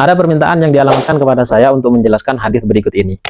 Ada permintaan yang dialamatkan kepada saya untuk menjelaskan hadis berikut ini.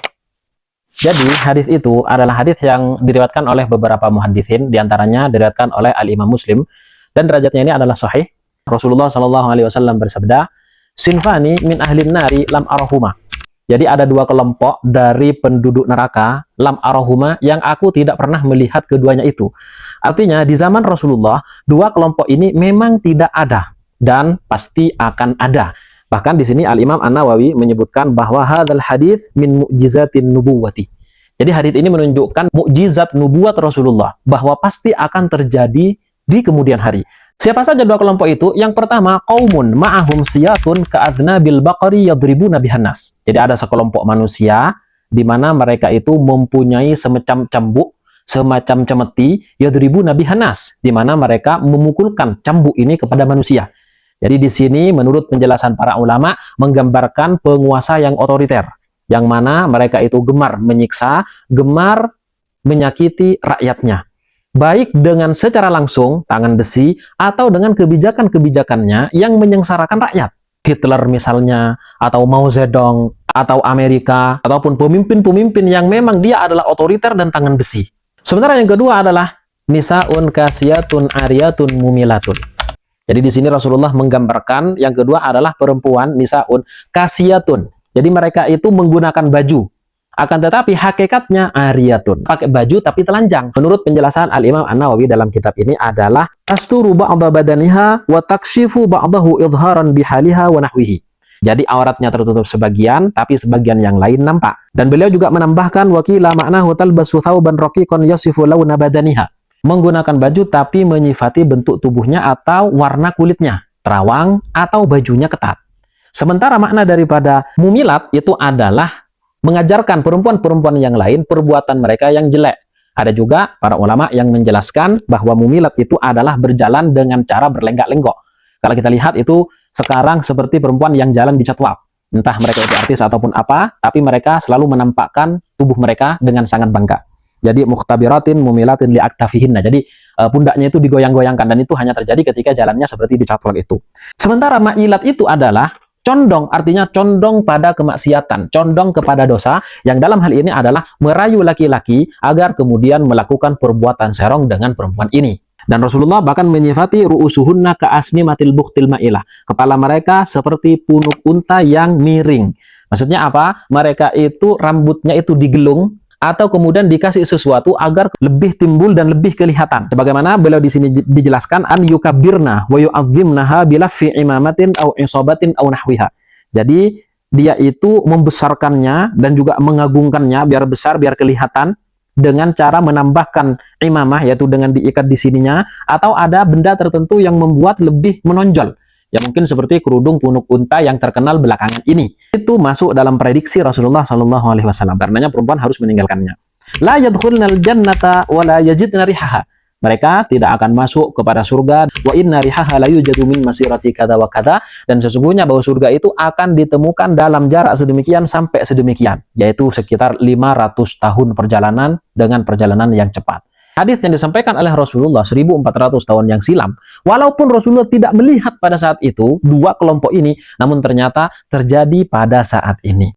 Jadi, hadis itu adalah hadis yang diriwayatkan oleh beberapa muhaddisin, diantaranya diriwayatkan oleh Al-Imam Muslim, dan derajatnya ini adalah sahih. Rasulullah SAW bersabda, "Sinfani min ahlin nari lam arahuma." Jadi ada dua kelompok dari penduduk neraka, lam arahuma, yang aku tidak pernah melihat keduanya itu. Artinya, di zaman Rasulullah, dua kelompok ini memang tidak ada dan pasti akan ada. Bahkan di sini Al-Imam An-Nawawi menyebutkan bahwa hadzal hadits min mu'jizatin nubuwati. Jadi hadits ini menunjukkan mukjizat nubuat Rasulullah, bahwa pasti akan terjadi di kemudian hari. Siapa saja dua kelompok itu? Yang pertama, qaumun ma'ahum siyatun ka'adnabil baqari yadribuna bihannas. Jadi ada sekelompok manusia di mana mereka itu mempunyai semacam cambuk, semacam cemeti, yadribuna bihannas, di mana mereka memukulkan cambuk ini kepada manusia. Jadi di sini menurut penjelasan para ulama menggambarkan penguasa yang otoriter, yang mana mereka itu gemar menyiksa, gemar menyakiti rakyatnya. Baik dengan secara langsung, tangan besi, atau dengan kebijakan-kebijakannya yang menyengsarakan rakyat. Hitler misalnya, atau Mao Zedong, atau Amerika, ataupun pemimpin-pemimpin yang memang dia adalah otoriter dan tangan besi. Sementara yang kedua adalah nisaun kasiyatun ariyatun mumilatun. Jadi di sini Rasulullah menggambarkan yang kedua adalah perempuan nisaun kasiyatun. Jadi mereka itu menggunakan baju. Akan tetapi hakikatnya ariyatun. Pakai baju tapi telanjang. Menurut penjelasan Al-Imam An-Nawawi dalam kitab ini adalah tasturu ba'da badaniha wa takshifu ba'dahu idharan bihaliha wa nahwihi. Jadi auratnya tertutup sebagian tapi sebagian yang lain nampak. Dan beliau juga menambahkan wakila ma'nahu talbasu thawban raqiqan yasifu launa badaniha. Menggunakan baju tapi menyifati bentuk tubuhnya atau warna kulitnya, terawang atau bajunya ketat. Sementara makna daripada mumilat itu adalah mengajarkan perempuan-perempuan yang lain perbuatan mereka yang jelek. Ada juga para ulama yang menjelaskan bahwa mumilat itu adalah berjalan dengan cara berlenggak-lenggok. Kalau kita lihat itu sekarang seperti perempuan yang jalan di catwalk. Entah mereka itu artis ataupun apa, tapi mereka selalu menampakkan tubuh mereka dengan sangat bangga. Jadi mukhtabiratin mumilatin li'aktafihinna. Jadi pundaknya itu digoyang-goyangkan dan itu hanya terjadi ketika jalannya seperti di catwalk itu. Sementara ma'ilat itu adalah condong, artinya condong pada kemaksiatan, condong kepada dosa, yang dalam hal ini adalah merayu laki-laki agar kemudian melakukan perbuatan serong dengan perempuan ini. Dan Rasulullah bahkan menyifati ru'usuhunna ka'asnimatil bukhtil ma'ilah. Kepala mereka seperti punuk unta yang miring. Maksudnya apa? Mereka itu rambutnya itu digelung atau kemudian dikasih sesuatu agar lebih timbul dan lebih kelihatan. Sebagaimana beliau di sini dijelaskan an yukabbirna wa yu'azzimnaha bila fi imamatin aw isabatin aw nahwiha. Jadi dia itu membesarkannya dan juga mengagungkannya biar besar, biar kelihatan dengan cara menambahkan imamah, yaitu dengan diikat di sininya, atau ada benda tertentu yang membuat lebih menonjol. Ya mungkin seperti kerudung punuk unta yang terkenal belakangan ini. Itu masuk dalam prediksi Rasulullah SAW. Karenanya perempuan harus meninggalkannya. La yadkhulnal jannata wa la yajidna rihaha. Mereka tidak akan masuk kepada surga. Wa inna rihaha la yujadu min masirati kada wa kada. Dan sesungguhnya bahwa surga itu akan ditemukan dalam jarak sedemikian sampai sedemikian. Yaitu sekitar 500 tahun perjalanan dengan perjalanan yang cepat. Hadis yang disampaikan oleh Rasulullah 1400 tahun yang silam, walaupun Rasulullah tidak melihat pada saat itu dua kelompok ini, namun ternyata terjadi pada saat ini.